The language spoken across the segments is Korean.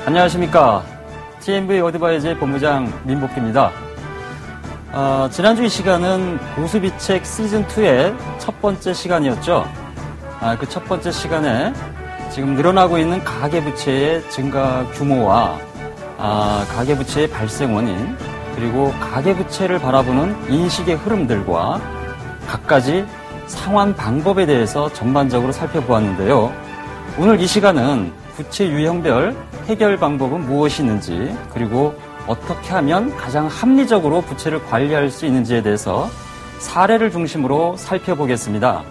안녕하십니까. TMV 어드바이저의 본부장 민복기입니다. 지난주 이 시간은 보수비책 시즌2의 첫 번째 시간이었죠. 그 첫 번째 시간에 지금 늘어나고 있는 가계부채의 증가 규모와 가계부채의 발생 원인, 그리고 가계부채를 바라보는 인식의 흐름들과 갖가지 상환 방법에 대해서 전반적으로 살펴보았는데요. 오늘 이 시간은 부채 유형별 해결 방법은 무엇이 있는지, 그리고 어떻게 하면 가장 합리적으로 부채를 관리할 수 있는지에 대해서 사례를 중심으로 살펴보겠습니다.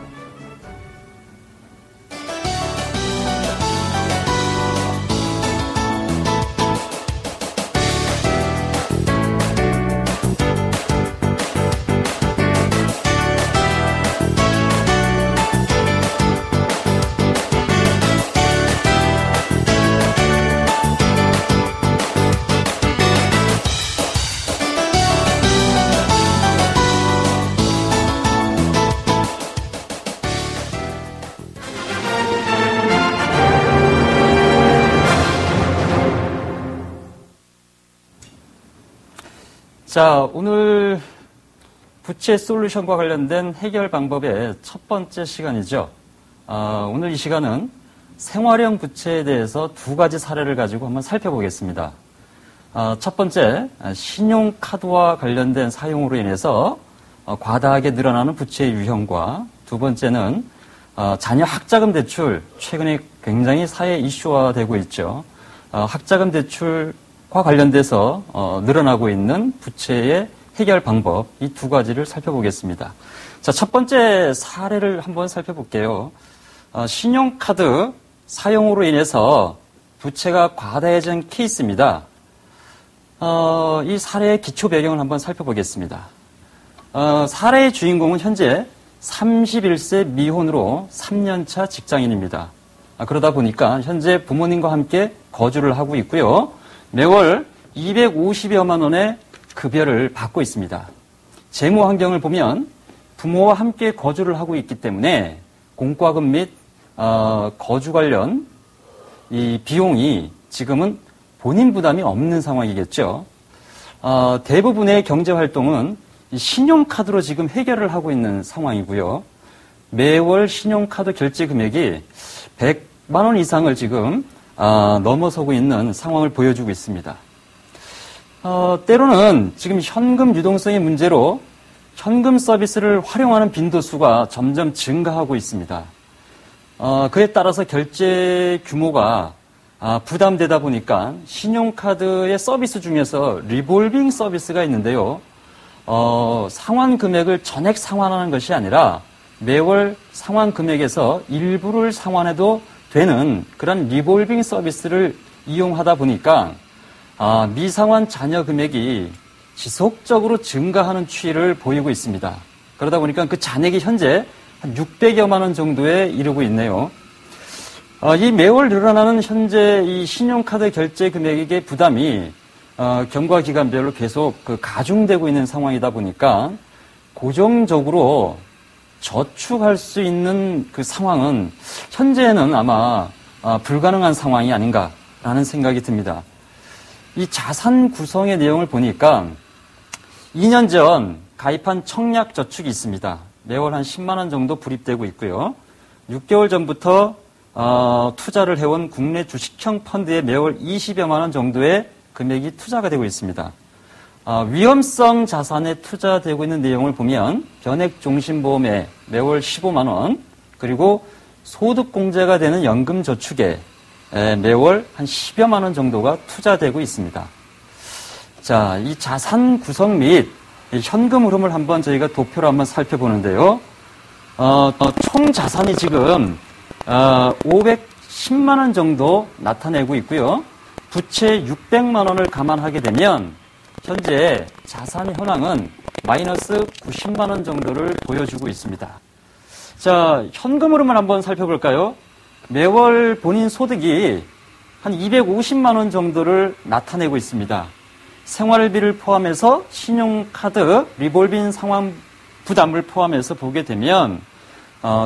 자, 오늘 부채 솔루션과 관련된 해결 방법의 첫 번째 시간이죠. 오늘 이 시간은 생활형 부채에 대해서 두 가지 사례를 가지고 한번 살펴보겠습니다. 첫 번째, 신용카드와 관련된 사용으로 인해서 과다하게 늘어나는 부채의 유형과, 두 번째는 자녀 학자금 대출, 최근에 굉장히 사회 이슈화되고 있죠. 학자금 대출 과 관련돼서 늘어나고 있는 부채의 해결 방법, 이 두 가지를 살펴보겠습니다. 자, 첫 번째 사례를 한번 살펴볼게요. 신용카드 사용으로 인해서 부채가 과다해진 케이스입니다. 이 사례의 기초 배경을 한번 살펴보겠습니다. 사례의 주인공은 현재 31세 미혼으로 3년차 직장인입니다. 그러다 보니까 현재 부모님과 함께 거주를 하고 있고요. 매월 250여만 원의 급여를 받고 있습니다. 재무 환경을 보면 부모와 함께 거주를 하고 있기 때문에 공과금 및 거주 관련 이 비용이 지금은 본인 부담이 없는 상황이겠죠. 대부분의 경제 활동은 신용카드로 지금 해결을 하고 있는 상황이고요. 매월 신용카드 결제 금액이 100만 원 이상을 지금 넘어서고 있는 상황을 보여주고 있습니다. 때로는 지금 현금 유동성의 문제로 현금 서비스를 활용하는 빈도수가 점점 증가하고 있습니다. 그에 따라서 결제 규모가 부담되다 보니까 신용카드의 서비스 중에서 리볼빙 서비스가 있는데요. 상환 금액을 전액 상환하는 것이 아니라 매월 상환 금액에서 일부를 상환해도 되는 그런 리볼빙 서비스를 이용하다 보니까 미상환 자녀 금액이 지속적으로 증가하는 추이를 보이고 있습니다. 그러다 보니까 그 잔액이 현재 한 600여만 원 정도에 이르고 있네요. 이 매월 늘어나는 현재 이 신용카드 결제 금액의 부담이 경과 기간별로 계속 가중되고 있는 상황이다 보니까 고정적으로 저축할 수 있는 그 상황은 현재는 아마 불가능한 상황이 아닌가라는 생각이 듭니다. 이 자산 구성의 내용을 보니까 2년 전 가입한 청약 저축이 있습니다. 매월 한 10만 원 정도 불입되고 있고요. 6개월 전부터 투자를 해온 국내 주식형 펀드에 매월 20여만 원 정도의 금액이 투자가 되고 있습니다. 위험성 자산에 투자되고 있는 내용을 보면 변액종신보험에 매월 15만 원, 그리고 소득공제가 되는 연금저축에 매월 한 10여만 원 정도가 투자되고 있습니다. 자, 이 자산 구성 및 현금 흐름을 한번 저희가 도표로 한번 살펴보는데요. 총 자산이 지금 510만 원 정도 나타내고 있고요. 부채 600만 원을 감안하게 되면 현재 자산 현황은 마이너스 90만 원 정도를 보여주고 있습니다. 자, 현금 흐름을 한번 살펴볼까요? 매월 본인 소득이 한 250만 원 정도를 나타내고 있습니다. 생활비를 포함해서 신용카드 리볼빙 상환 부담을 포함해서 보게 되면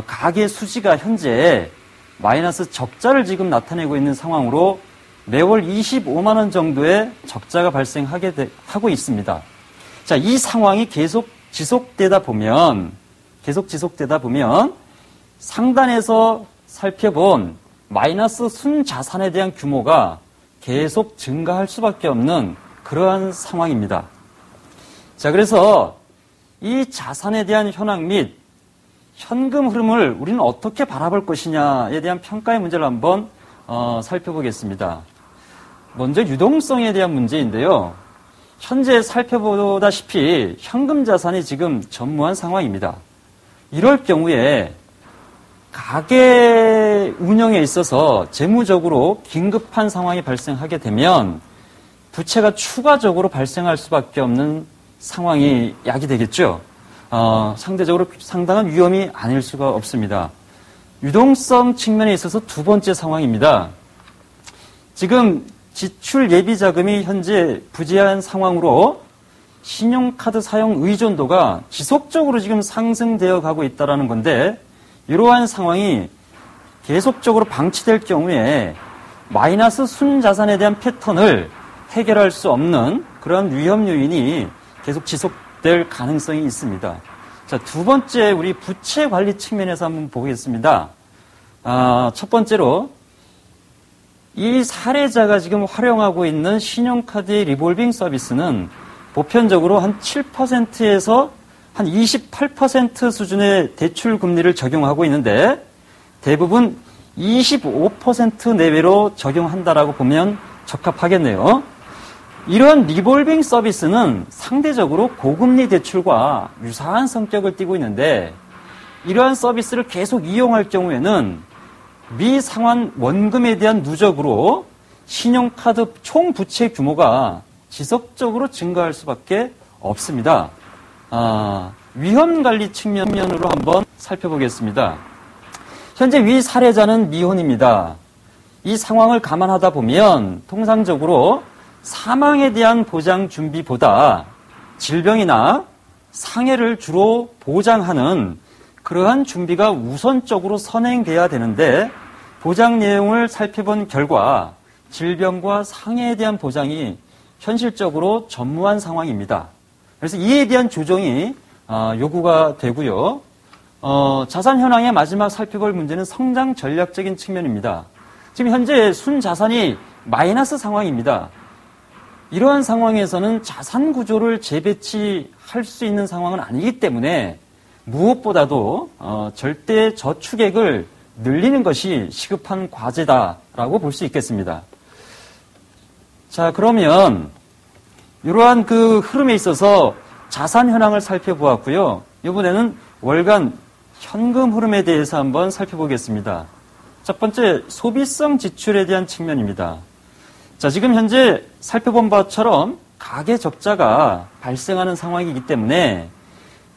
가계 수지가 현재 마이너스 적자를 지금 나타내고 있는 상황으로 매월 25만 원 정도의 적자가 하고 있습니다. 자, 이 상황이 계속 지속되다 보면 상단에서 살펴본 마이너스 순자산에 대한 규모가 계속 증가할 수밖에 없는 그러한 상황입니다. 자, 그래서 이 자산에 대한 현황 및 현금 흐름을 우리는 어떻게 바라볼 것이냐에 대한 평가의 문제를 한번 살펴보겠습니다. 먼저 유동성에 대한 문제인데요. 현재 살펴보다시피 현금 자산이 지금 전무한 상황입니다. 이럴 경우에 가계 운영에 있어서 재무적으로 긴급한 상황이 발생하게 되면 부채가 추가적으로 발생할 수밖에 없는 상황이 야기되겠죠. 상대적으로 상당한 위험이 아닐 수가 없습니다. 유동성 측면에 있어서 두 번째 상황입니다. 지금 지출 예비 자금이 현재 부재한 상황으로 신용카드 사용 의존도가 지속적으로 지금 상승되어 가고 있다는 건데, 이러한 상황이 계속적으로 방치될 경우에 마이너스 순자산에 대한 패턴을 해결할 수 없는 그런 위험 요인이 계속 지속될 가능성이 있습니다. 자, 두 번째 우리 부채 관리 측면에서 한번 보겠습니다. 첫 번째로 이 사례자가 지금 활용하고 있는 신용카드의 리볼빙 서비스는 보편적으로 한 7%에서 한 28% 수준의 대출 금리를 적용하고 있는데 대부분 25% 내외로 적용한다라고 보면 적합하겠네요. 이러한 리볼빙 서비스는 상대적으로 고금리 대출과 유사한 성격을 띠고 있는데, 이러한 서비스를 계속 이용할 경우에는 미상환 원금에 대한 누적으로 신용카드 총 부채 규모가 지속적으로 증가할 수밖에 없습니다. 위험 관리 측면으로 한번 살펴보겠습니다. 현재 위 사례자는 미혼입니다. 이 상황을 감안하다 보면 통상적으로 사망에 대한 보장 준비보다 질병이나 상해를 주로 보장하는 그러한 준비가 우선적으로 선행돼야 되는데, 보장 내용을 살펴본 결과 질병과 상해에 대한 보장이 현실적으로 전무한 상황입니다. 그래서 이에 대한 조정이 요구가 되고요. 자산 현황의 마지막 살펴볼 문제는 성장 전략적인 측면입니다. 지금 현재 순자산이 마이너스 상황입니다. 이러한 상황에서는 자산 구조를 재배치할 수 있는 상황은 아니기 때문에 무엇보다도 절대 저축액을 늘리는 것이 시급한 과제다라고 볼 수 있겠습니다. 자, 그러면 이러한 그 흐름에 있어서 자산 현황을 살펴보았고요. 이번에는 월간 현금 흐름에 대해서 한번 살펴보겠습니다. 첫 번째, 소비성 지출에 대한 측면입니다. 자, 지금 현재 살펴본 바처럼 가계 적자가 발생하는 상황이기 때문에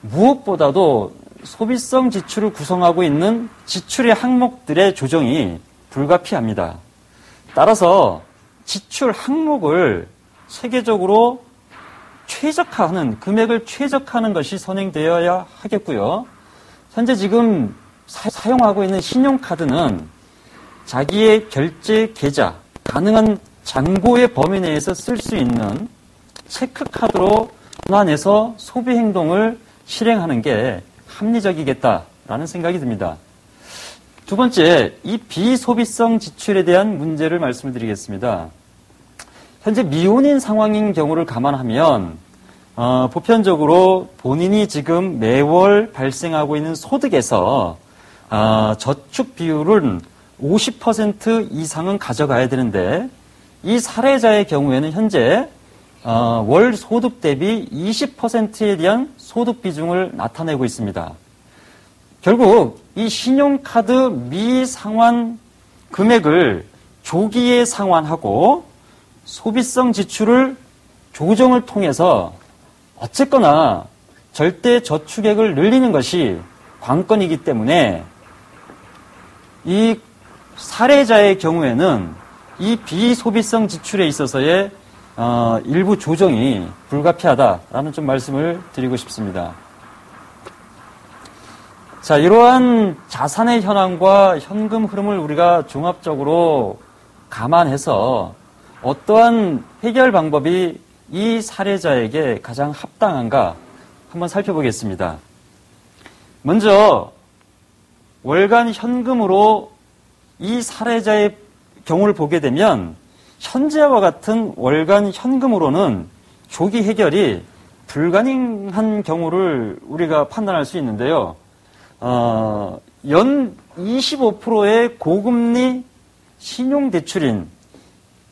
무엇보다도 소비성 지출을 구성하고 있는 지출의 항목들의 조정이 불가피합니다. 따라서 지출 항목을 체계적으로 최적화하는, 금액을 최적화하는 것이 선행되어야 하겠고요. 현재 지금 사용하고 있는 신용카드는 자기의 결제 계좌, 가능한 잔고의 범위 내에서 쓸 수 있는 체크카드로 전환해서 소비 행동을 실행하는 게 합리적이겠다라는 생각이 듭니다. 두 번째, 이 비소비성 지출에 대한 문제를 말씀을 드리겠습니다. 현재 미혼인 상황인 경우를 감안하면 보편적으로 본인이 지금 매월 발생하고 있는 소득에서 저축 비율은 50% 이상은 가져가야 되는데, 이 사례자의 경우에는 현재 월 소득 대비 20%에 대한 소득 비중을 나타내고 있습니다. 결국 이 신용카드 미상환 금액을 조기에 상환하고 소비성 지출을 조정을 통해서 어쨌거나 절대 저축액을 늘리는 것이 관건이기 때문에 이 사례자의 경우에는 이 비소비성 지출에 있어서의 일부 조정이 불가피하다라는 좀 말씀을 드리고 싶습니다. 자, 이러한 자산의 현황과 현금 흐름을 우리가 종합적으로 감안해서 어떠한 해결 방법이 이 사례자에게 가장 합당한가 한번 살펴보겠습니다. 먼저 월간 현금으로 이 사례자의 경우를 보게 되면 현재와 같은 월간 현금으로는 조기 해결이 불가능한 경우를 우리가 판단할 수 있는데요. 연 25%의 고금리 신용대출인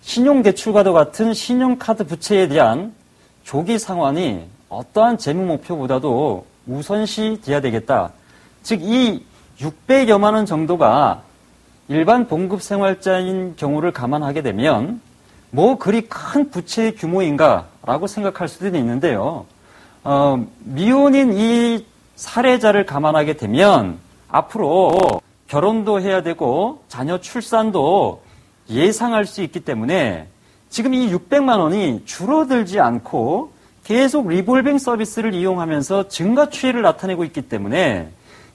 신용대출과도 같은 신용카드 부채에 대한 조기 상환이 어떠한 재무 목표보다도 우선시 돼야 되겠다. 즉, 이 600여만 원 정도가 일반 봉급 생활자인 경우를 감안하게 되면 뭐 그리 큰 부채의 규모인가라고 생각할 수도 있는데요. 미혼인 이 사례자를 감안하게 되면 앞으로 결혼도 해야 되고 자녀 출산도 예상할 수 있기 때문에 지금 이 600만 원이 줄어들지 않고 계속 리볼빙 서비스를 이용하면서 증가 추이를 나타내고 있기 때문에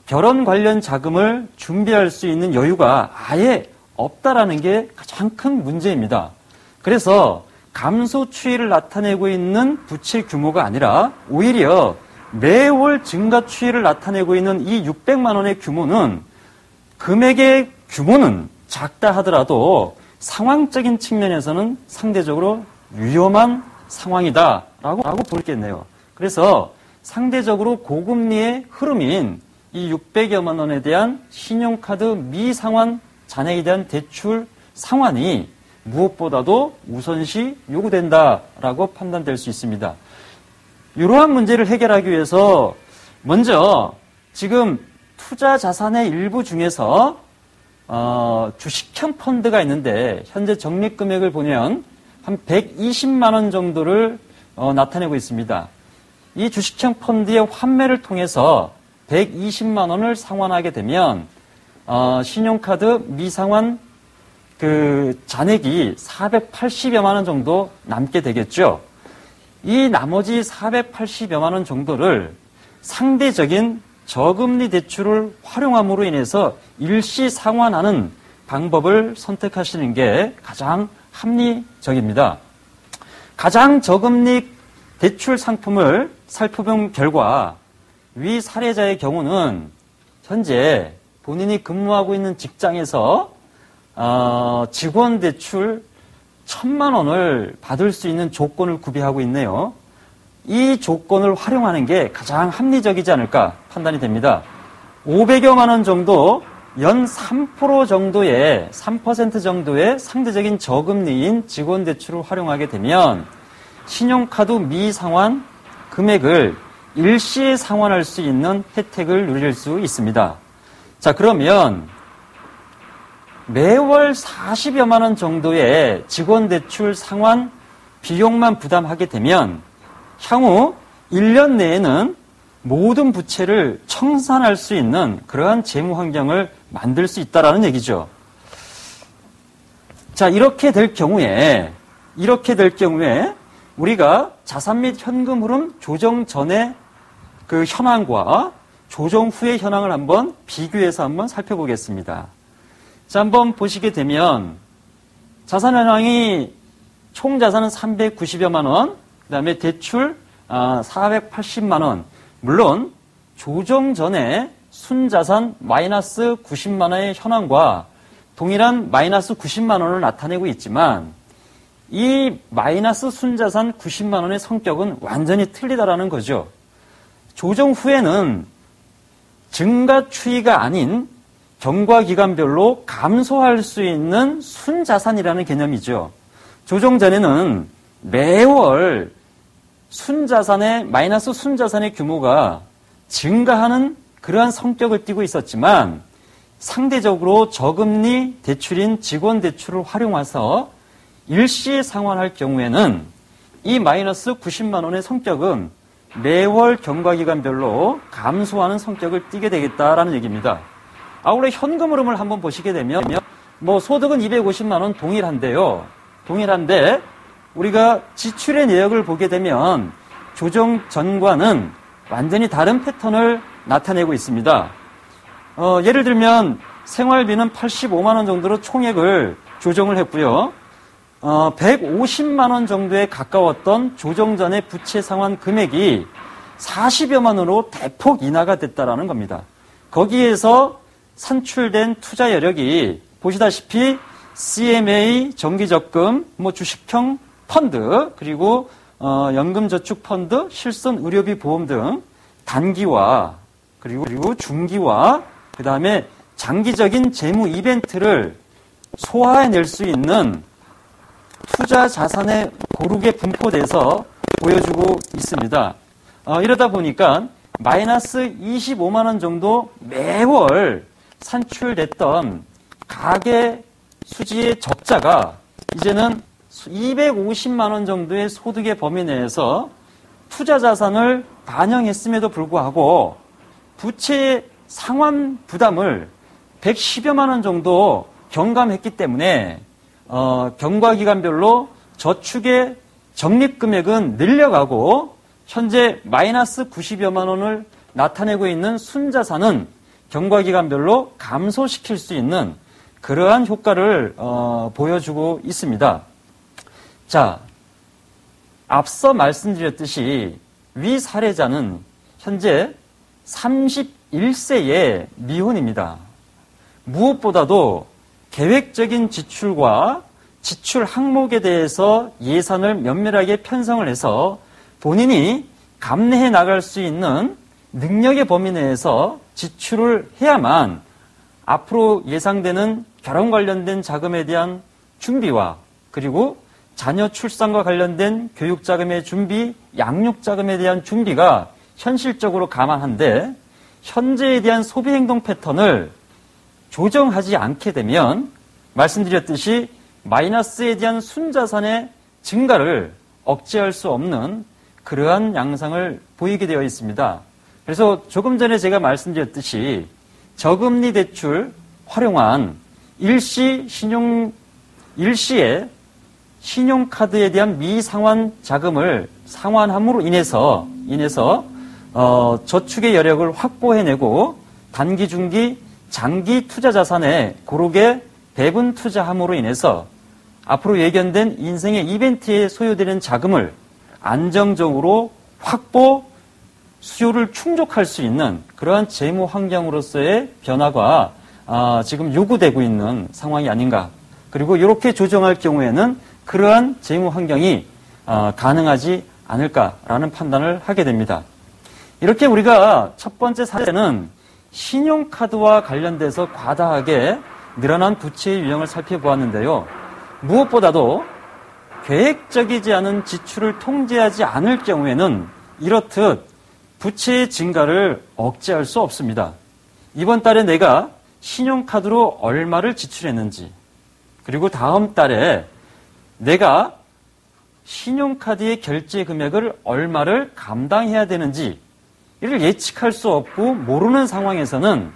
결혼 관련 자금을 준비할 수 있는 여유가 아예 없다라는 게 가장 큰 문제입니다. 그래서 감소 추이를 나타내고 있는 부채 규모가 아니라 오히려 매월 증가 추이를 나타내고 있는 이 600만 원의 규모는 금액의 규모는 작다 하더라도 상황적인 측면에서는 상대적으로 위험한 상황이다라고 볼겠네요. 그래서 상대적으로 고금리의 흐름인 이 600여만 원에 대한 신용카드 미상환 잔액에 대한 대출 상환이 무엇보다도 우선시 요구된다라고 판단될 수 있습니다. 이러한 문제를 해결하기 위해서 먼저 지금 투자 자산의 일부 중에서 주식형 펀드가 있는데 현재 적립 금액을 보면 한 120만 원 정도를 나타내고 있습니다. 이 주식형 펀드의 환매를 통해서 120만 원을 상환하게 되면 신용카드 미상환 그 잔액이 480여만 원 정도 남게 되겠죠. 이 나머지 480여만 원 정도를 상대적인 저금리 대출을 활용함으로 인해서 일시 상환하는 방법을 선택하시는 게 가장 합리적입니다. 가장 저금리 대출 상품을 살펴본 결과 위 사례자의 경우는 현재 본인이 근무하고 있는 직장에서 직원 대출 1,000만 원을 받을 수 있는 조건을 구비하고 있네요. 이 조건을 활용하는 게 가장 합리적이지 않을까 판단이 됩니다. 500여만 원 정도 연 3% 정도의 3% 정도의 상대적인 저금리인 직원 대출을 활용하게 되면 신용카드 미상환 금액을 일시에 상환할 수 있는 혜택을 누릴 수 있습니다. 자, 그러면 매월 40여만 원 정도의 직원 대출 상환 비용만 부담하게 되면 향후 1년 내에는 모든 부채를 청산할 수 있는 그러한 재무 환경을 만들 수 있다라는 얘기죠. 자, 이렇게 될 경우에 우리가 자산 및 현금 흐름 조정 전의 그 현황과 조정 후의 현황을 한번 비교해서 한번 살펴보겠습니다. 자, 한번 보시게 되면 자산 현황이 총 자산은 390여만 원, 그다음에 대출 480만 원. 물론 조정 전에 순자산 마이너스 90만 원의 현황과 동일한 마이너스 90만 원을 나타내고 있지만 이 마이너스 순자산 90만 원의 성격은 완전히 틀리다라는 거죠. 조정 후에는 증가 추이가 아닌 경과 기간별로 감소할 수 있는 순자산이라는 개념이죠. 조정 전에는 매월 순자산의 마이너스 순자산의 규모가 증가하는 그러한 성격을 띠고 있었지만 상대적으로 저금리 대출인 직원 대출을 활용해서 일시 상환할 경우에는 이 마이너스 90만 원의 성격은 매월 경과기간별로 감소하는 성격을 띠게 되겠다라는 얘기입니다. 아울러 현금 흐름을 한번 보시게 되면 소득은 250만 원 동일한데요. 동일한데 우리가 지출의 내역을 보게 되면 조정 전과는 완전히 다른 패턴을 나타내고 있습니다. 예를 들면 생활비는 85만 원 정도로 총액을 조정을 했고요. 150만 원 정도에 가까웠던 조정 전의 부채 상환 금액이 40여만 원으로 대폭 인하가 됐다라는 겁니다. 거기에서 산출된 투자 여력이 보시다시피 CMA, 정기적금, 주식형 펀드, 그리고 연금저축펀드, 실손 의료비 보험 등 단기와 그리고 중기와 그 다음에 장기적인 재무 이벤트를 소화해낼 수 있는 투자 자산에 고르게 분포돼서 보여주고 있습니다. 이러다 보니까 마이너스 25만 원 정도 매월 산출됐던 가계 수지의 적자가 이제는 250만 원 정도의 소득의 범위 내에서 투자 자산을 반영했음에도 불구하고 부채 상환 부담을 110여만 원 정도 경감했기 때문에 경과기간별로 저축의 적립금액은 늘려가고 현재 마이너스 90여만 원을 나타내고 있는 순자산은 경과기간별로 감소시킬 수 있는 그러한 효과를 보여주고 있습니다. 자, 앞서 말씀드렸듯이 위 사례자는 현재 31세의 미혼입니다. 무엇보다도 계획적인 지출과 지출 항목에 대해서 예산을 면밀하게 편성을 해서 본인이 감내해 나갈 수 있는 능력의 범위 내에서 지출을 해야만 앞으로 예상되는 결혼 관련된 자금에 대한 준비와 그리고 자녀 출산과 관련된 교육 자금의 준비, 양육 자금에 대한 준비가 현실적으로 가망한데 현재에 대한 소비 행동 패턴을 조정하지 않게 되면 말씀드렸듯이 마이너스에 대한 순자산의 증가를 억제할 수 없는 그러한 양상을 보이게 되어 있습니다. 그래서 조금 전에 제가 말씀드렸듯이 저금리 대출 활용한 일시에 신용카드에 대한 미상환 자금을 상환함으로 인해서 저축의 여력을 확보해내고 단기, 중기, 장기 투자 자산에 고르게 배분 투자함으로 인해서 앞으로 예견된 인생의 이벤트에 소요되는 자금을 안정적으로 확보, 수요를 충족할 수 있는 그러한 재무 환경으로서의 변화가 지금 요구되고 있는 상황이 아닌가. 그리고 이렇게 조정할 경우에는 그러한 재무 환경이 가능하지 않을까라는 판단을 하게 됩니다. 이렇게 우리가 첫 번째 사례는 신용카드와 관련돼서 과다하게 늘어난 부채의 유형을 살펴보았는데요. 무엇보다도 계획적이지 않은 지출을 통제하지 않을 경우에는 이렇듯 부채의 증가를 억제할 수 없습니다. 이번 달에 내가 신용카드로 얼마를 지출했는지, 그리고 다음 달에 내가 신용카드의 결제 금액을 얼마를 감당해야 되는지 이를 예측할 수 없고 모르는 상황에서는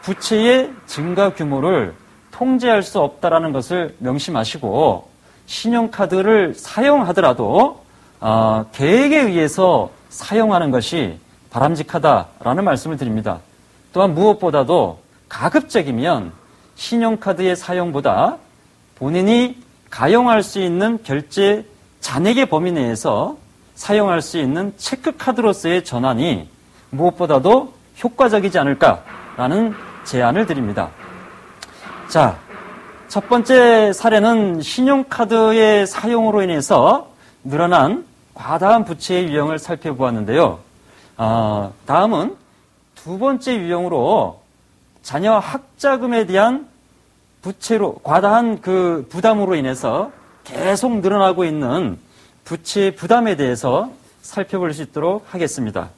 부채의 증가 규모를 통제할 수 없다는 것을 명심하시고 신용카드를 사용하더라도 계획에 의해서 사용하는 것이 바람직하다라는 말씀을 드립니다. 또한 무엇보다도 가급적이면 신용카드의 사용보다 본인이 가용할 수 있는 결제 잔액의 범위 내에서 사용할 수 있는 체크카드로서의 전환이 무엇보다도 효과적이지 않을까라는 제안을 드립니다. 자, 첫 번째 사례는 신용카드의 사용으로 인해서 늘어난 과다한 부채의 유형을 살펴보았는데요. 다음은 두 번째 유형으로 자녀 학자금에 대한 부채로 과다한 그 부담으로 인해서 계속 늘어나고 있는 부채 부담에 대해서 살펴볼 수 있도록 하겠습니다.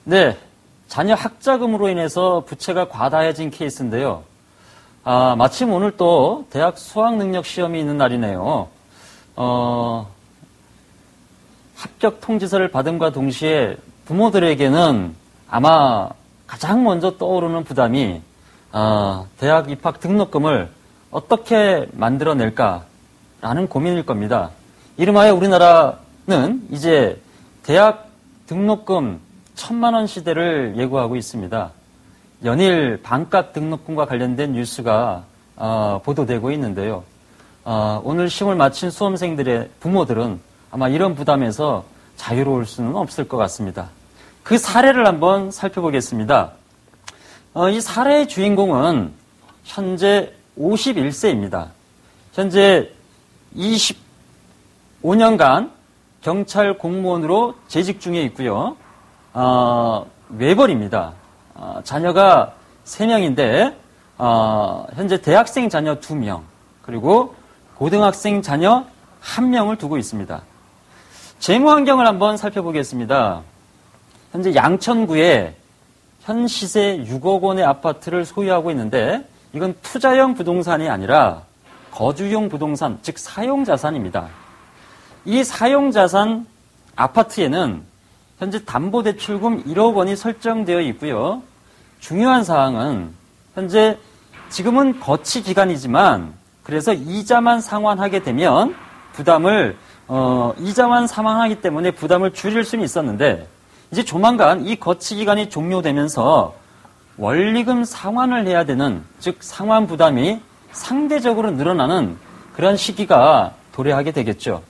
네, 자녀 학자금으로 인해서 부채가 과다해진 케이스인데요. 마침 오늘 또 대학 수학능력 시험이 있는 날이네요. 합격 통지서를 받음과 동시에 부모들에게는 아마 가장 먼저 떠오르는 부담이 대학 입학 등록금을 어떻게 만들어낼까라는 고민일 겁니다. 이름하여 우리나라는 이제 대학 등록금 1,000만 원 시대를 예고하고 있습니다. 연일 반값 등록금과 관련된 뉴스가 보도되고 있는데요. 오늘 시험을 마친 수험생들의 부모들은 아마 이런 부담에서 자유로울 수는 없을 것 같습니다. 그 사례를 한번 살펴보겠습니다. 이 사례의 주인공은 현재 51세입니다. 현재 25년간 경찰 공무원으로 재직 중에 있고요. 외벌입니다. 자녀가 3명인데 현재 대학생 자녀 2명 그리고 고등학생 자녀 1명을 두고 있습니다. 재무 환경을 한번 살펴보겠습니다. 현재 양천구에 현 시세 6억 원의 아파트를 소유하고 있는데 이건 투자형 부동산이 아니라 거주용 부동산, 즉 사용자산입니다. 이 사용자산 아파트에는 현재 담보대출금 1억 원이 설정되어 있고요. 중요한 사항은 현재 지금은 거치 기간이지만 그래서 이자만 상환하게 되면 이자만 상환하기 때문에 부담을 줄일 수는 있었는데 이제 조만간 이 거치 기간이 종료되면서 원리금 상환을 해야 되는, 즉 상환 부담이 상대적으로 늘어나는 그런 시기가 도래하게 되겠죠.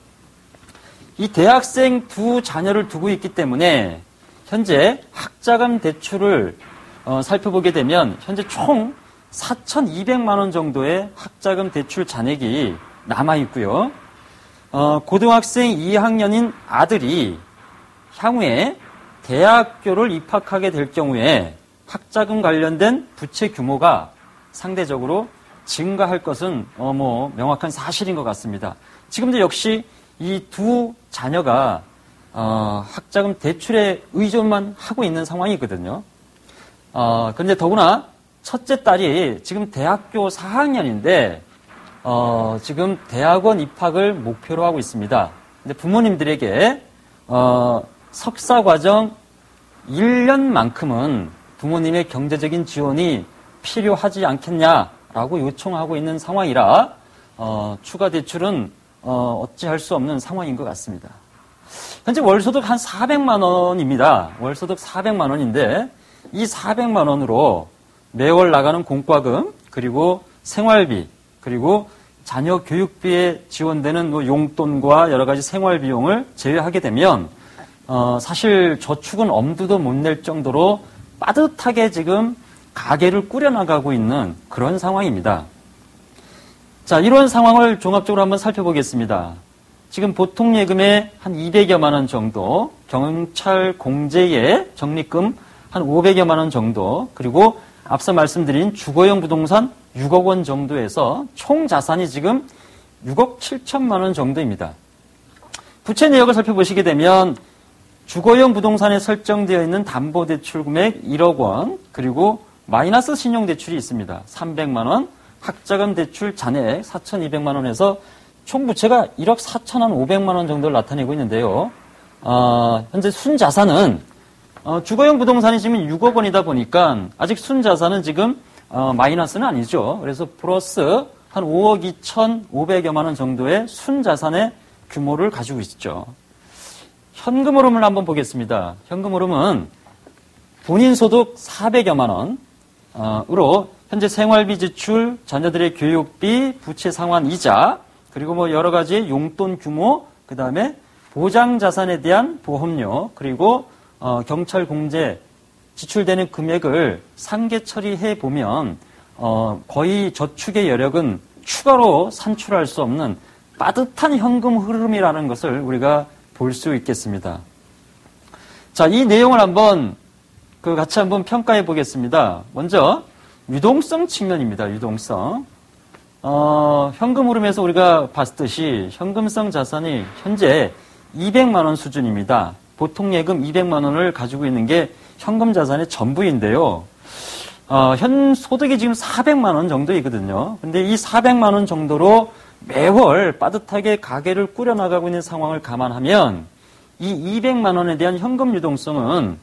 이 대학생 2 자녀를 두고 있기 때문에 현재 학자금 대출을 살펴보게 되면 현재 총 4,200만 원 정도의 학자금 대출 잔액이 남아 있고요. 고등학생 2학년인 아들이 향후에 대학교를 입학하게 될 경우에 학자금 관련된 부채 규모가 상대적으로 증가할 것은 명확한 사실인 것 같습니다. 지금도 역시 이 2 자녀가 학자금 대출에 의존만 하고 있는 상황이거든요. 그런데 더구나 첫째 딸이 지금 대학교 4학년인데 지금 대학원 입학을 목표로 하고 있습니다. 근데 부모님들에게 석사 과정 1년만큼은 부모님의 경제적인 지원이 필요하지 않겠냐라고 요청하고 있는 상황이라 추가 대출은 어찌할 수 없는 상황인 것 같습니다. 현재 월소득 한 400만 원입니다. 월소득 400만 원인데 이 400만 원으로 매월 나가는 공과금 그리고 생활비 그리고 자녀 교육비에 지원되는 용돈과 여러 가지 생활 비용을 제외하게 되면 사실 저축은 엄두도 못 낼 정도로 빠듯하게 지금 가계를 꾸려나가고 있는 그런 상황입니다. 자, 이런 상황을 종합적으로 한번 살펴보겠습니다. 지금 보통 예금의 한 200여만 원 정도, 경찰 공제의 적립금 한 500여만 원 정도, 그리고 앞서 말씀드린 주거용 부동산 6억 원 정도에서 총 자산이 지금 6억 7천만 원 정도입니다. 부채 내역을 살펴보시게 되면 주거용 부동산에 설정되어 있는 담보대출 금액 1억 원, 그리고 마이너스 신용대출이 있습니다. 300만 원, 학자금 대출 잔액 4,200만 원에서 총 부채가 1억 4,500만 원 정도를 나타내고 있는데요. 현재 순자산은 주거용 부동산이 지금 6억 원이다 보니까 아직 순자산은 지금 마이너스는 아니죠. 그래서 플러스 한 5억 2,500여만 원 정도의 순자산의 규모를 가지고 있죠. 현금 흐름을 한번 보겠습니다. 현금 흐름은 본인 소득 400여만 원으로 현재 생활비 지출, 자녀들의 교육비, 부채 상환 이자, 그리고 여러 가지 용돈 규모, 그 다음에 보장 자산에 대한 보험료, 그리고 경찰 공제 지출되는 금액을 상계 처리해 보면 거의 저축의 여력은 추가로 산출할 수 없는 빠듯한 현금 흐름이라는 것을 우리가 볼 수 있겠습니다. 자, 이 내용을 한번 같이 한번 평가해 보겠습니다. 먼저 유동성 측면입니다. 유동성. 현금 흐름에서 우리가 봤듯이 현금성 자산이 현재 200만 원 수준입니다. 보통 예금 200만 원을 가지고 있는 게 현금 자산의 전부인데요. 현 소득이 지금 400만 원 정도이거든요. 근데 이 400만 원 정도로 매월 빠듯하게 가게를 꾸려나가고 있는 상황을 감안하면 이 200만 원에 대한 현금 유동성은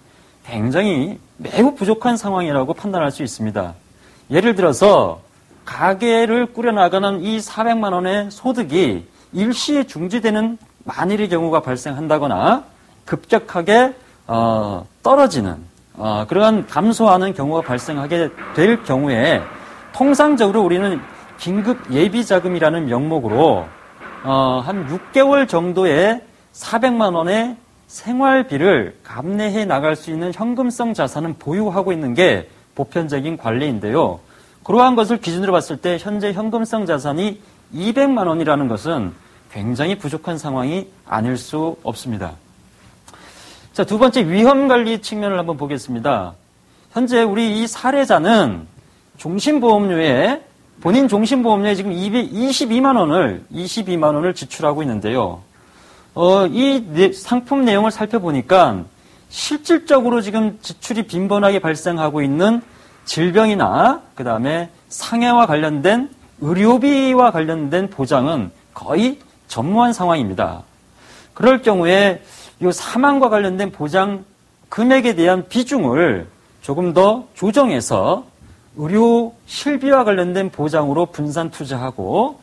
굉장히 매우 부족한 상황이라고 판단할 수 있습니다. 예를 들어서 가게를 꾸려나가는 이 400만 원의 소득이 일시에 중지되는 만일의 경우가 발생한다거나 급격하게 떨어지는 그러한 감소하는 경우가 발생하게 될 경우에 통상적으로 우리는 긴급 예비자금이라는 명목으로 한 6개월 정도의 400만 원의 생활비를 감내해 나갈 수 있는 현금성 자산은 보유하고 있는 게 보편적인 관례인데요. 그러한 것을 기준으로 봤을 때 현재 현금성 자산이 200만 원이라는 것은 굉장히 부족한 상황이 아닐 수 없습니다. 자, 두 번째 위험관리 측면을 한번 보겠습니다. 현재 우리 이 사례자는 종신보험료에 본인 종신보험료에 지금 22만 원을 지출하고 있는데요. 이 상품 내용을 살펴보니까 실질적으로 지금 지출이 빈번하게 발생하고 있는 질병이나 그 다음에 상해와 관련된 의료비와 관련된 보장은 거의 전무한 상황입니다. 그럴 경우에 이 사망과 관련된 보장 금액에 대한 비중을 조금 더 조정해서 의료 실비와 관련된 보장으로 분산 투자하고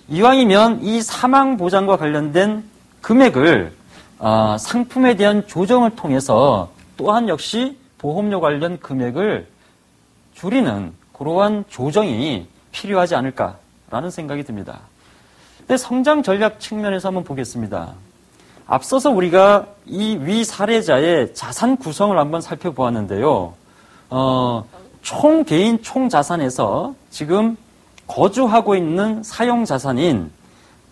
이왕이면 이 사망 보장과 관련된 금액을 상품에 대한 조정을 통해서 또한 역시 보험료 관련 금액을 줄이는 그러한 조정이 필요하지 않을까라는 생각이 듭니다. 근데 성장 전략 측면에서 한번 보겠습니다. 앞서서 우리가 이 위 사례자의 자산 구성을 한번 살펴보았는데요. 총 개인 총 자산에서 지금 거주하고 있는 사용 자산인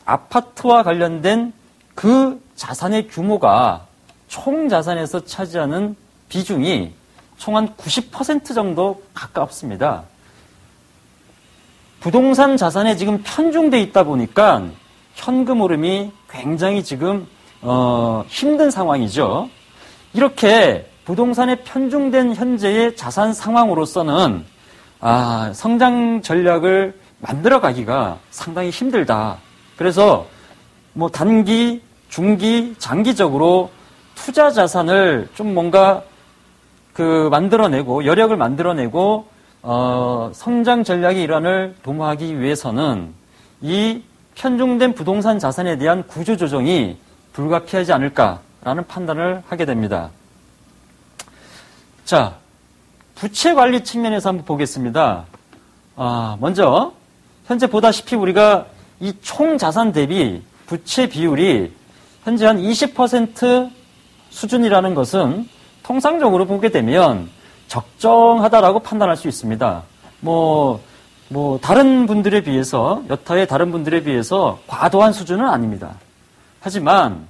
아파트와 관련된 그 자산의 규모가 총 자산에서 차지하는 비중이 총 한 90% 정도 가깝습니다. 부동산 자산에 지금 편중돼 있다 보니까 현금 흐름이 굉장히 지금 힘든 상황이죠. 이렇게 부동산에 편중된 현재의 자산 상황으로서는 성장 전략을 만들어가기가 상당히 힘들다. 그래서 뭐 단기, 중기, 장기적으로 투자 자산을 좀 뭔가 만들어내고 여력을 만들어내고 성장 전략의 일환을 도모하기 위해서는 이 편중된 부동산 자산에 대한 구조 조정이 불가피하지 않을까라는 판단을 하게 됩니다. 자, 부채 관리 측면에서 한번 보겠습니다. 먼저 현재 보다시피 우리가 이 총 자산 대비 부채 비율이 현재 한 20% 수준이라는 것은 통상적으로 보게 되면 적정하다라고 판단할 수 있습니다. 다른 분들에 비해서, 여타의 다른 분들에 비해서 과도한 수준은 아닙니다. 하지만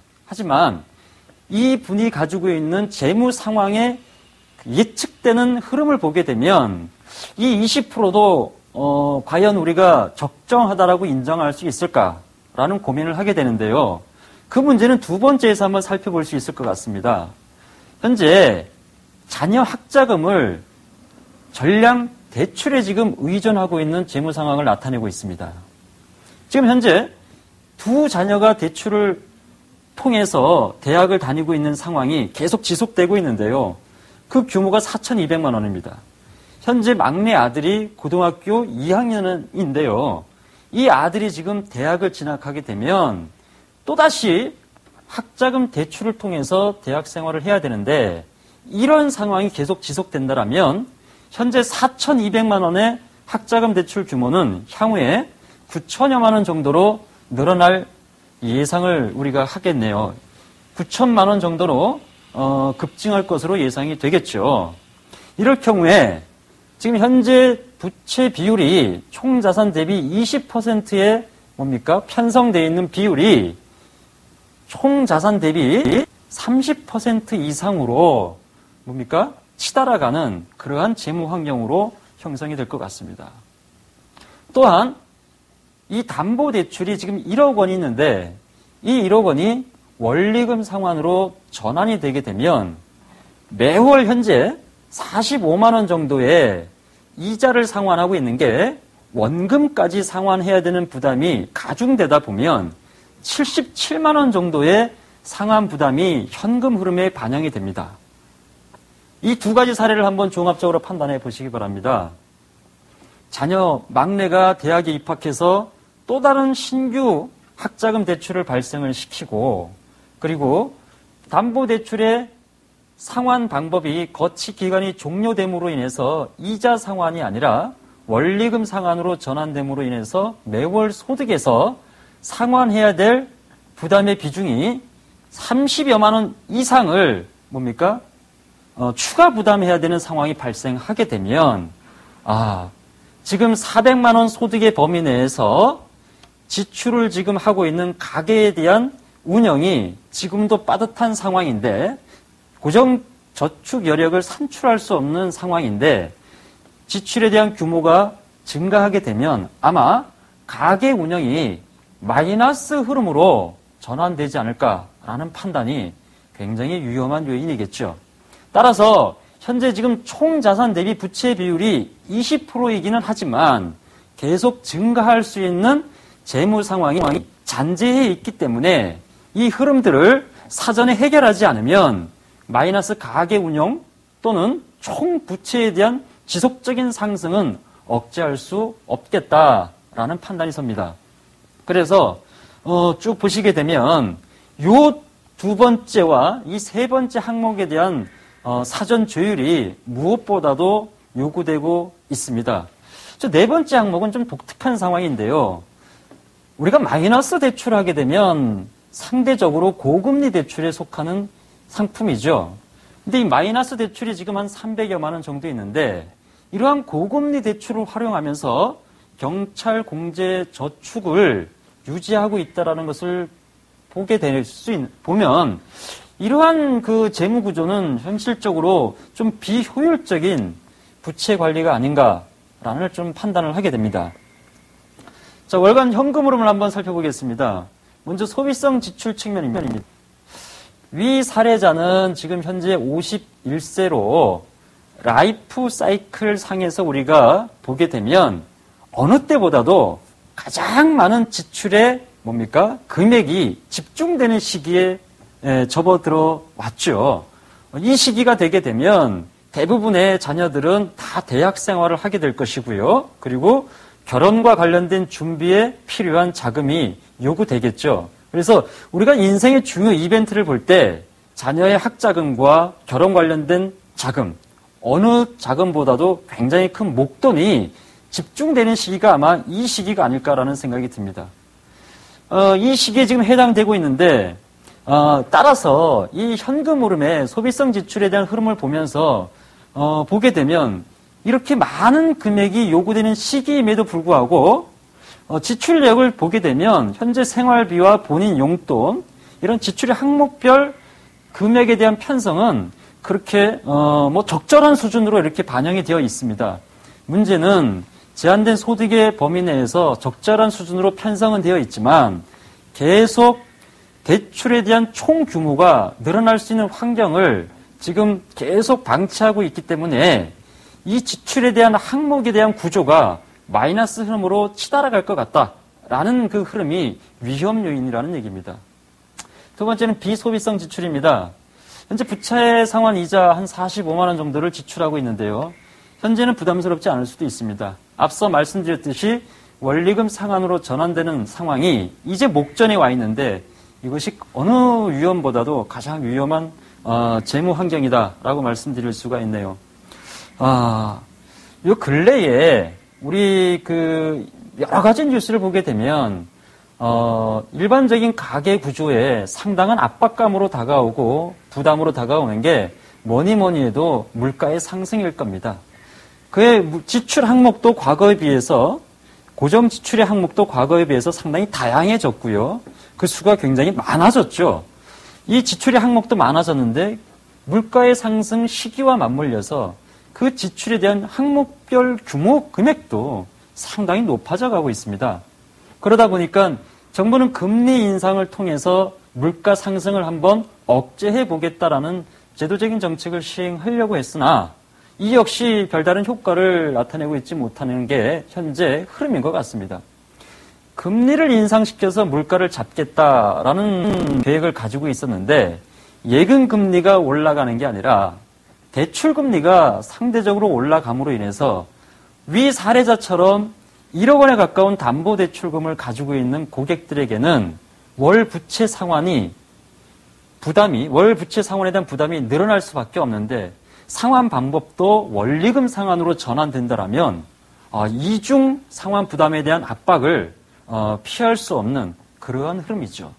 이 분이 가지고 있는 재무 상황에 예측되는 흐름을 보게 되면 이 20%도 과연 우리가 적정하다라고 인정할 수 있을까라는 고민을 하게 되는데요. 그 문제는 두 번째에서 한번 살펴볼 수 있을 것 같습니다. 현재 자녀 학자금을 전량 대출에 지금 의존하고 있는 재무 상황을 나타내고 있습니다. 지금 현재 두 자녀가 대출을 통해서 대학을 다니고 있는 상황이 계속 지속되고 있는데요. 그 규모가 4,200만 원입니다. 현재 막내 아들이 고등학교 2학년인데요. 이 아들이 지금 대학을 진학하게 되면 또다시 학자금 대출을 통해서 대학 생활을 해야 되는데 이런 상황이 계속 지속된다면 현재 4,200만 원의 학자금 대출 규모는 향후에 9천여만 원 정도로 늘어날 예상을 우리가 하겠네요. 9천만 원 정도로 급증할 것으로 예상이 되겠죠. 이럴 경우에 지금 현재 부채 비율이 총 자산 대비 20%에 편성되어 있는 비율이 총 자산 대비 30% 이상으로 치달아가는 그러한 재무 환경으로 형성이 될 것 같습니다. 또한 이 담보대출이 지금 1억 원이 있는데 이 1억 원이 원리금 상환으로 전환이 되게 되면 매월 현재 45만 원 정도의 이자를 상환하고 있는 게 원금까지 상환해야 되는 부담이 가중되다 보면 77만 원 정도의 상환 부담이 현금 흐름에 반영이 됩니다. 이 두 가지 사례를 한번 종합적으로 판단해 보시기 바랍니다. 자녀 막내가 대학에 입학해서 또 다른 신규 학자금 대출을 발생을 시키고, 그리고 담보대출의 상환 방법이 거치 기간이 종료됨으로 인해서 이자 상환이 아니라 원리금 상환으로 전환됨으로 인해서 매월 소득에서 상환해야 될 부담의 비중이 30여만 원 이상을 추가 부담해야 되는 상황이 발생하게 되면, 지금 400만 원 소득의 범위 내에서 지출을 지금 하고 있는 가계에 대한 운영이 지금도 빠듯한 상황인데, 고정 저축 여력을 산출할 수 없는 상황인데, 지출에 대한 규모가 증가하게 되면 아마 가계 운영이 마이너스 흐름으로 전환되지 않을까라는 판단이 굉장히 위험한 요인이겠죠. 따라서 현재 지금 총 자산 대비 부채 비율이 20%이기는 하지만 계속 증가할 수 있는 재무 상황이 잔재해 있기 때문에 이 흐름들을 사전에 해결하지 않으면 마이너스 가계 운영 또는 총 부채에 대한 지속적인 상승은 억제할 수 없겠다라는 판단이 섭니다. 그래서 쭉 보시게 되면 요 두 번째와 이 세 번째 항목에 대한 사전 조율이 무엇보다도 요구되고 있습니다. 네 번째 항목은 좀 독특한 상황인데요. 우리가 마이너스 대출하게 되면 상대적으로 고금리 대출에 속하는 상품이죠. 근데 이 마이너스 대출이 지금 한 300여만 원 정도 있는데, 이러한 고금리 대출을 활용하면서 경찰 공제 저축을 유지하고 있다는 것을 보면 이러한 그 재무 구조는 현실적으로 좀 비효율적인 부채 관리가 아닌가라는 좀 판단을 하게 됩니다. 자, 월간 현금 흐름을 한번 살펴보겠습니다. 먼저 소비성 지출 측면입니다. 위 사례자는 지금 현재 51세로 라이프 사이클 상에서 우리가 보게 되면 어느 때보다도 가장 많은 지출의 금액이 집중되는 시기에 접어들어 왔죠. 이 시기가 되게 되면 대부분의 자녀들은 다 대학 생활을 하게 될 것이고요. 그리고 결혼과 관련된 준비에 필요한 자금이 요구되겠죠. 그래서 우리가 인생의 중요 이벤트를 볼 때 자녀의 학자금과 결혼 관련된 자금, 어느 자금보다도 굉장히 큰 목돈이 집중되는 시기가 아마 이 시기가 아닐까라는 생각이 듭니다. 이 시기에 지금 해당되고 있는데, 따라서 이 현금 흐름의 소비성 지출에 대한 흐름을 보면서 보게 되면 이렇게 많은 금액이 요구되는 시기임에도 불구하고 지출력을 보게 되면 현재 생활비와 본인 용돈, 이런 지출의 항목별 금액에 대한 편성은 그렇게 적절한 수준으로 이렇게 반영이 되어 있습니다. 문제는 제한된 소득의 범위 내에서 적절한 수준으로 편성은 되어 있지만 계속 대출에 대한 총 규모가 늘어날 수 있는 환경을 지금 계속 방치하고 있기 때문에 이 지출에 대한 항목에 대한 구조가 마이너스 흐름으로 치달아갈 것 같다라는 그 흐름이 위험 요인이라는 얘기입니다. 두 번째는 비소비성 지출입니다. 현재 부채 상환 이자 한 45만 원 정도를 지출하고 있는데요. 현재는 부담스럽지 않을 수도 있습니다. 앞서 말씀드렸듯이 원리금 상환으로 전환되는 상황이 이제 목전에 와 있는데 이것이 어느 위험보다도 가장 위험한 재무 환경이다라고 말씀드릴 수가 있네요. 요 근래에 우리 여러 가지 뉴스를 보게 되면 일반적인 가계 구조에 상당한 압박감으로 다가오고 부담으로 다가오는 게 뭐니 해도 물가의 상승일 겁니다. 그의 지출 항목도 과거에 비해서, 고정 지출의 항목도 과거에 비해서 상당히 다양해졌고요. 그 수가 굉장히 많아졌죠. 이 지출의 항목도 많아졌는데 물가의 상승 시기와 맞물려서 그 지출에 대한 항목별 규모 금액도 상당히 높아져 가고 있습니다. 그러다 보니까 정부는 금리 인상을 통해서 물가 상승을 한번 억제해 보겠다라는 제도적인 정책을 시행하려고 했으나 이 역시 별다른 효과를 나타내고 있지 못하는 게 현재 흐름인 것 같습니다. 금리를 인상시켜서 물가를 잡겠다라는 계획을 가지고 있었는데 예금 금리가 올라가는 게 아니라 대출 금리가 상대적으로 올라감으로 인해서 위 사례자처럼 1억 원에 가까운 담보대출금을 가지고 있는 고객들에게는 월 부채 상환에 대한 부담이 늘어날 수밖에 없는데 상환 방법도 원리금 상환으로 전환된다라면 이중 상환 부담에 대한 압박을 피할 수 없는 그러한 흐름이죠.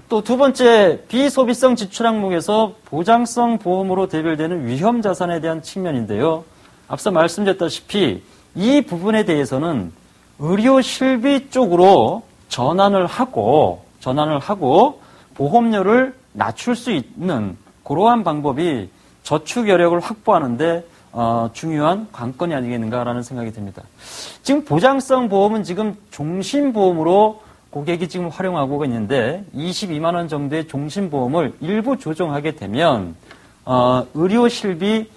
또 두 번째, 비소비성 지출 항목에서 보장성 보험으로 대별되는 위험 자산에 대한 측면인데요. 앞서 말씀드렸다시피 이 부분에 대해서는 의료 실비 쪽으로 전환을 하고 보험료를 낮출 수 있는 그러한 방법이 저축 여력을 확보하는데 중요한 관건이 아니겠는가라는 생각이 듭니다. 지금 보장성 보험은 지금 종신보험으로 고객이 지금 활용하고 있는데 22만 원 정도의 종신보험을 일부 조정하게 되면 의료 실비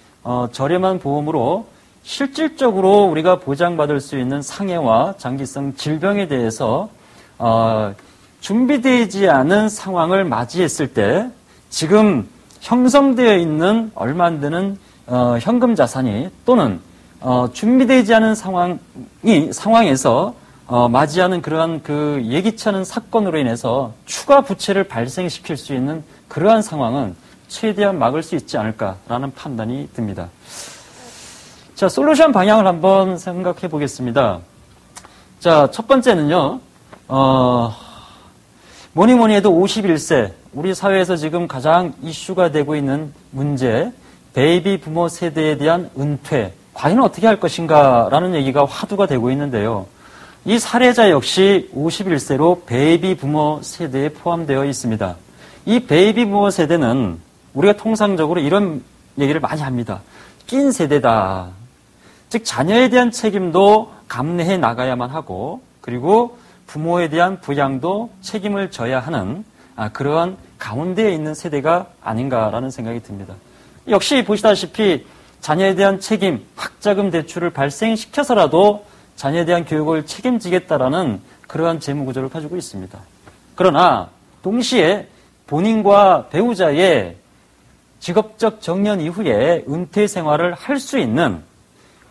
저렴한 보험으로 실질적으로 우리가 보장받을 수 있는 상해와 장기성 질병에 대해서 준비되지 않은 상황을 맞이했을 때 지금 형성되어 있는 얼마 안 되는 현금 자산이 또는 준비되지 않은 상황에서 맞이하는 그러한 그 예기치 않은 사건으로 인해서 추가 부채를 발생시킬 수 있는 그러한 상황은 최대한 막을 수 있지 않을까라는 판단이 듭니다. 자, 솔루션 방향을 한번 생각해 보겠습니다. 자, 첫 번째는요, 뭐니 해도 51세, 우리 사회에서 지금 가장 이슈가 되고 있는 문제, 베이비 부모 세대에 대한 은퇴, 과연 어떻게 할 것인가라는 얘기가 화두가 되고 있는데요. 이 사례자 역시 51세로 베이비 부모 세대에 포함되어 있습니다. 이 베이비 부모 세대는 우리가 통상적으로 이런 얘기를 많이 합니다. 낀 세대다. 즉 자녀에 대한 책임도 감내해 나가야만 하고 그리고 부모에 대한 부양도 책임을 져야 하는 그러한 가운데에 있는 세대가 아닌가라는 생각이 듭니다. 역시 보시다시피 자녀에 대한 책임, 학자금 대출을 발생시켜서라도 자녀에 대한 교육을 책임지겠다라는 그러한 재무구조를 가지고 있습니다. 그러나 동시에 본인과 배우자의 직업적 정년 이후에 은퇴 생활을 할 수 있는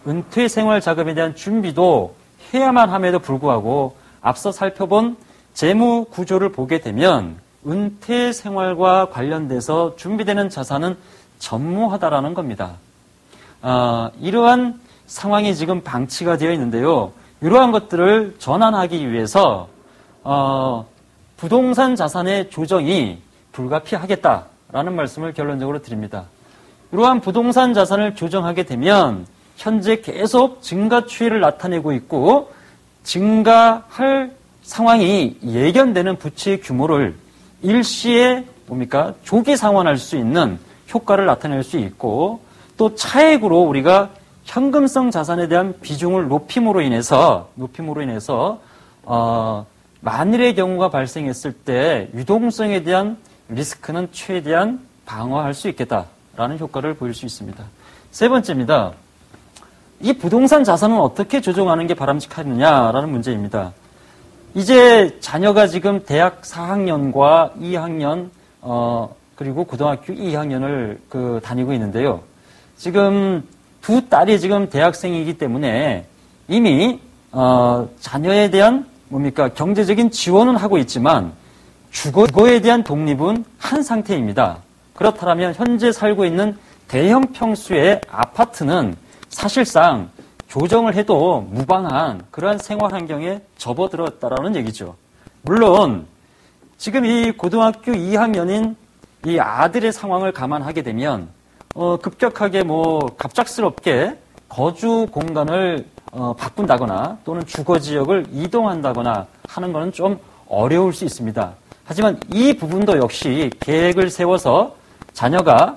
은퇴 생활 자금에 대한 준비도 해야만 함에도 불구하고 앞서 살펴본 재무 구조를 보게 되면 은퇴 생활과 관련돼서 준비되는 자산은 전무하다라는 겁니다. 이러한 상황이 지금 방치가 되어 있는데요. 이러한 것들을 전환하기 위해서 부동산 자산의 조정이 불가피하겠다라는 말씀을 결론적으로 드립니다. 이러한 부동산 자산을 조정하게 되면 현재 계속 증가 추이를 나타내고 있고 증가할 상황이 예견되는 부채의 규모를 일시에 조기 상환할 수 있는 효과를 나타낼 수 있고 또 차액으로 우리가 현금성 자산에 대한 비중을 높임으로 인해서 만일의 경우가 발생했을 때 유동성에 대한 리스크는 최대한 방어할 수 있겠다라는 효과를 보일 수 있습니다. 세 번째입니다. 이 부동산 자산은 어떻게 조정하는 게 바람직하느냐라는 문제입니다. 이제 자녀가 지금 대학 4학년과 2학년 그리고 고등학교 2학년을 다니고 있는데요. 지금 두 딸이 지금 대학생이기 때문에 이미 자녀에 대한 경제적인 지원은 하고 있지만 주거에 대한 독립은 한 상태입니다. 그렇다면 현재 살고 있는 대형 평수의 아파트는 사실상 조정을 해도 무방한 그러한 생활 환경에 접어들었다라는 얘기죠. 물론 지금 이 고등학교 2학년인 이 아들의 상황을 감안하게 되면 급격하게 갑작스럽게 거주 공간을 바꾼다거나 또는 주거 지역을 이동한다거나 하는 것은 좀 어려울 수 있습니다. 하지만 이 부분도 역시 계획을 세워서 자녀가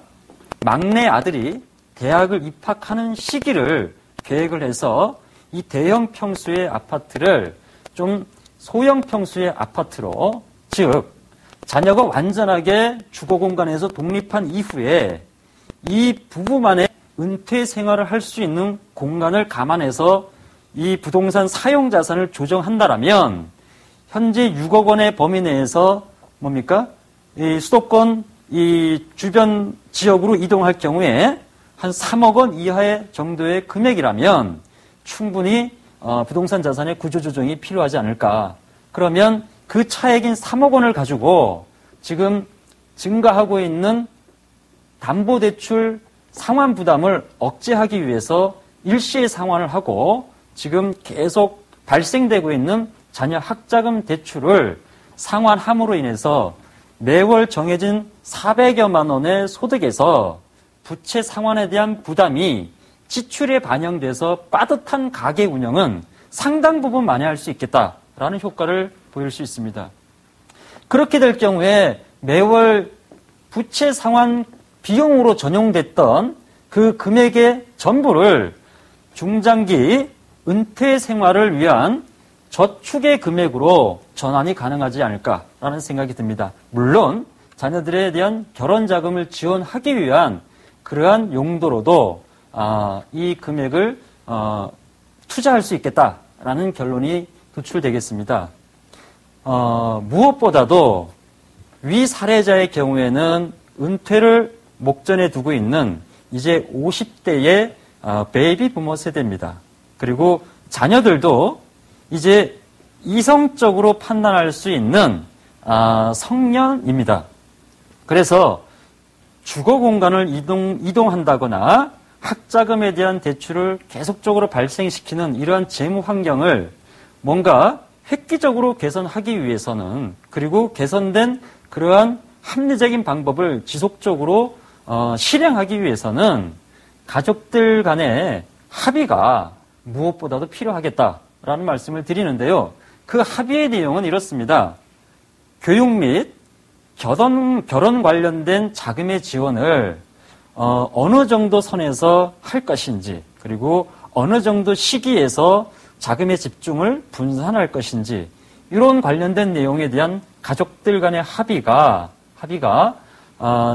막내 아들이 대학을 입학하는 시기를 계획을 해서 이 대형 평수의 아파트를 좀 소형 평수의 아파트로, 즉 자녀가 완전하게 주거 공간에서 독립한 이후에 이 부부만의 은퇴 생활을 할 수 있는 공간을 감안해서 이 부동산 사용 자산을 조정한다라면 현재 6억 원의 범위 내에서 뭡니까? 이 수도권 이 주변 지역으로 이동할 경우에 한 3억 원 이하의 정도의 금액이라면 충분히 부동산 자산의 구조조정이 필요하지 않을까. 그러면 그 차액인 3억 원을 가지고 지금 증가하고 있는 담보대출 상환 부담을 억제하기 위해서 일시에 상환을 하고 지금 계속 발생되고 있는 자녀 학자금 대출을 상환함으로 인해서 매월 정해진 400여만 원의 소득에서 부채 상환에 대한 부담이 지출에 반영돼서 빠듯한 가계 운영은 상당 부분 만회할 수 있겠다라는 효과를 보일 수 있습니다. 그렇게 될 경우에 매월 부채 상환 비용으로 전용됐던 그 금액의 전부를 중장기 은퇴 생활을 위한 저축의 금액으로 전환이 가능하지 않을까라는 생각이 듭니다. 물론 자녀들에 대한 결혼 자금을 지원하기 위한 그러한 용도로도 이 금액을 투자할 수 있겠다라는 결론이 도출되겠습니다. 무엇보다도 위 사례자의 경우에는 은퇴를 목전에 두고 있는 이제 50대의 베이비 부머 세대입니다. 그리고 자녀들도 이제 이성적으로 판단할 수 있는 성년입니다. 그래서 주거 공간을 이동한다거나 학자금에 대한 대출을 계속적으로 발생시키는 이러한 재무 환경을 뭔가 획기적으로 개선하기 위해서는, 그리고 개선된 그러한 합리적인 방법을 지속적으로 실행하기 위해서는 가족들 간의 합의가 무엇보다도 필요하겠다라는 말씀을 드리는데요. 그 합의의 내용은 이렇습니다. 교육 및 결혼 관련된 자금의 지원을 어느 정도 선에서 할 것인지, 그리고 어느 정도 시기에서 자금의 집중을 분산할 것인지, 이런 관련된 내용에 대한 가족들 간의 합의가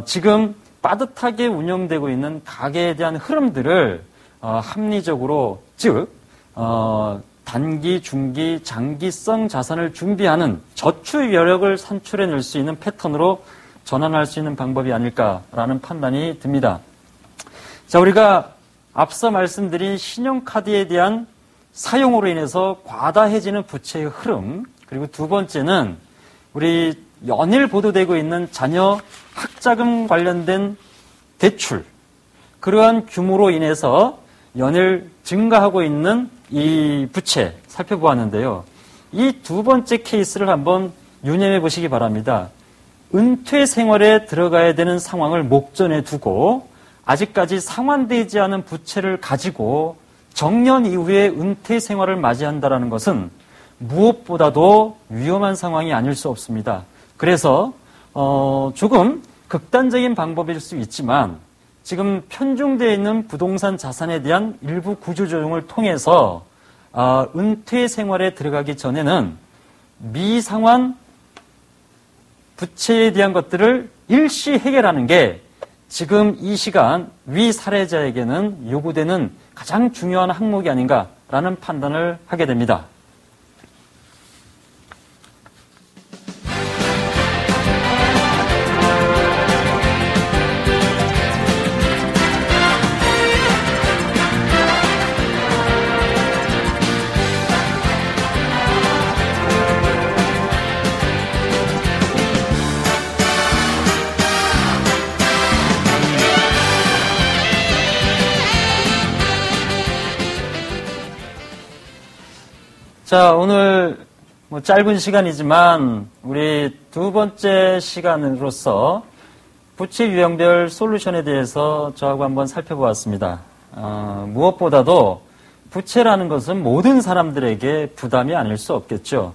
지금 빠듯하게 운영되고 있는 가계에 대한 흐름들을 합리적으로, 즉 단기, 중기, 장기성 자산을 준비하는 저축 여력을 산출해낼 수 있는 패턴으로 전환할 수 있는 방법이 아닐까라는 판단이 듭니다. 자, 우리가 앞서 말씀드린 신용카드에 대한 사용으로 인해서 과다해지는 부채의 흐름, 그리고 두 번째는 우리 연일 보도되고 있는 자녀 학자금 관련된 대출, 그러한 규모로 인해서 연일 증가하고 있는 이 부채 살펴보았는데요. 이 두 번째 케이스를 한번 유념해 보시기 바랍니다. 은퇴 생활에 들어가야 되는 상황을 목전에 두고 아직까지 상환되지 않은 부채를 가지고 정년 이후에 은퇴 생활을 맞이한다는 것은 무엇보다도 위험한 상황이 아닐 수 없습니다. 그래서 조금 극단적인 방법일 수 있지만 지금 편중되어 있는 부동산 자산에 대한 일부 구조조정을 통해서 은퇴 생활에 들어가기 전에는 미상환 부채에 대한 것들을 일시 해결하는 게 지금 이 시간 위 사례자에게는 요구되는 가장 중요한 항목이 아닌가라는 판단을 하게 됩니다. 자, 오늘 짧은 시간이지만 우리 두 번째 시간으로서 부채 유형별 솔루션에 대해서 저하고 한번 살펴보았습니다. 무엇보다도 부채라는 것은 모든 사람들에게 부담이 아닐 수 없겠죠.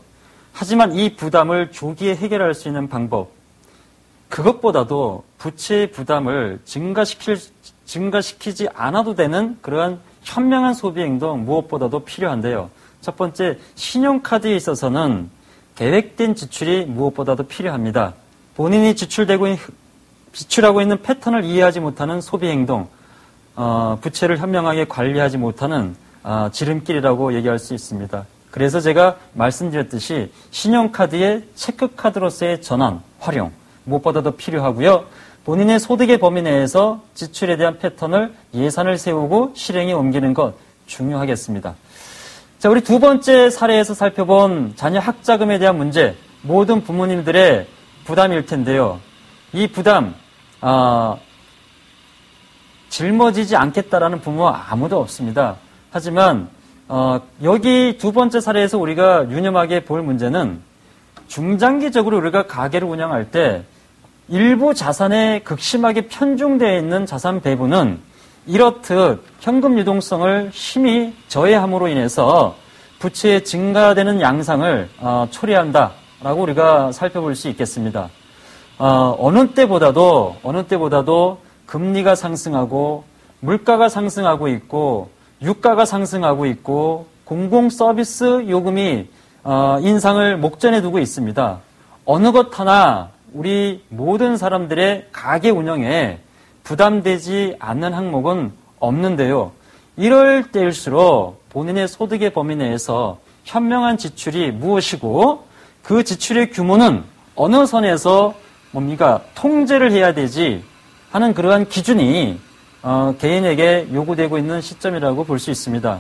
하지만 이 부담을 조기에 해결할 수 있는 방법, 그것보다도 부채의 부담을 증가시키지 않아도 되는 그러한 현명한 소비 행동 무엇보다도 필요한데요. 첫 번째, 신용카드에 있어서는 계획된 지출이 무엇보다도 필요합니다. 본인이 지출하고 있는 패턴을 이해하지 못하는 소비 행동, 부채를 현명하게 관리하지 못하는 지름길이라고 얘기할 수 있습니다. 그래서 제가 말씀드렸듯이 신용카드의 체크카드로서의 전환, 활용, 무엇보다도 필요하고요. 본인의 소득의 범위 내에서 지출에 대한 패턴을 예산을 세우고 실행에 옮기는 것 중요하겠습니다. 자, 우리 두 번째 사례에서 살펴본 자녀 학자금에 대한 문제, 모든 부모님들의 부담일 텐데요. 이 부담, 짊어지지 않겠다라는 부모 아무도 없습니다. 하지만 여기 두 번째 사례에서 우리가 유념하게 볼 문제는 중장기적으로 우리가 가게를 운영할 때 일부 자산에 극심하게 편중되어 있는 자산 배분은 이렇듯 현금 유동성을 심히 저해함으로 인해서 부채의 증가되는 양상을 초래한다라고 우리가 살펴볼 수 있겠습니다. 어느 때보다도 금리가 상승하고 물가가 상승하고 있고 유가가 상승하고 있고 공공 서비스 요금이 인상을 목전에 두고 있습니다. 어느 것 하나 우리 모든 사람들의 가게 운영에 부담되지 않는 항목은 없는데요. 이럴 때일수록 본인의 소득의 범위 내에서 현명한 지출이 무엇이고 그 지출의 규모는 어느 선에서 통제를 해야 되지 하는 그러한 기준이 개인에게 요구되고 있는 시점이라고 볼 수 있습니다.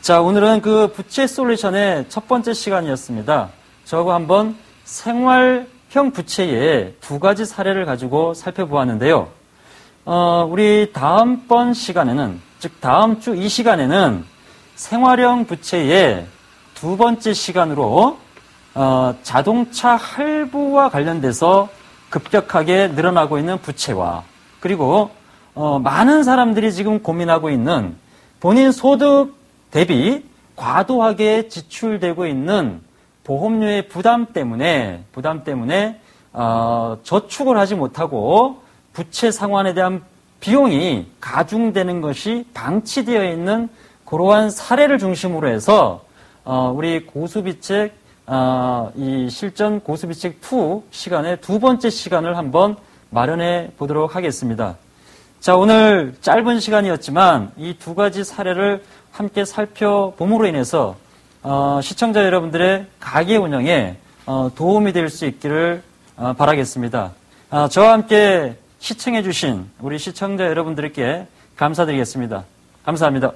자, 오늘은 그 부채 솔루션의 첫 번째 시간이었습니다. 저하고 한번 생활형 부채의 두 가지 사례를 가지고 살펴보았는데요. 우리 다음번 시간에는, 즉 다음 주 이 시간에는 생활형 부채의 두 번째 시간으로 자동차 할부와 관련돼서 급격하게 늘어나고 있는 부채와 그리고 많은 사람들이 지금 고민하고 있는 본인 소득 대비 과도하게 지출되고 있는 보험료의 부담 때문에 저축을 하지 못하고 부채 상환에 대한 비용이 가중되는 것이 방치되어 있는 그러한 사례를 중심으로 해서 우리 고수비책 이 실전 고수비책 2 시간의 두 번째 시간을 한번 마련해 보도록 하겠습니다. 자, 오늘 짧은 시간이었지만 이 두 가지 사례를 함께 살펴봄으로 인해서 시청자 여러분들의 가게 운영에 도움이 될 수 있기를 바라겠습니다. 저와 함께 시청해 주신 우리 시청자 여러분들께 감사드리겠습니다. 감사합니다.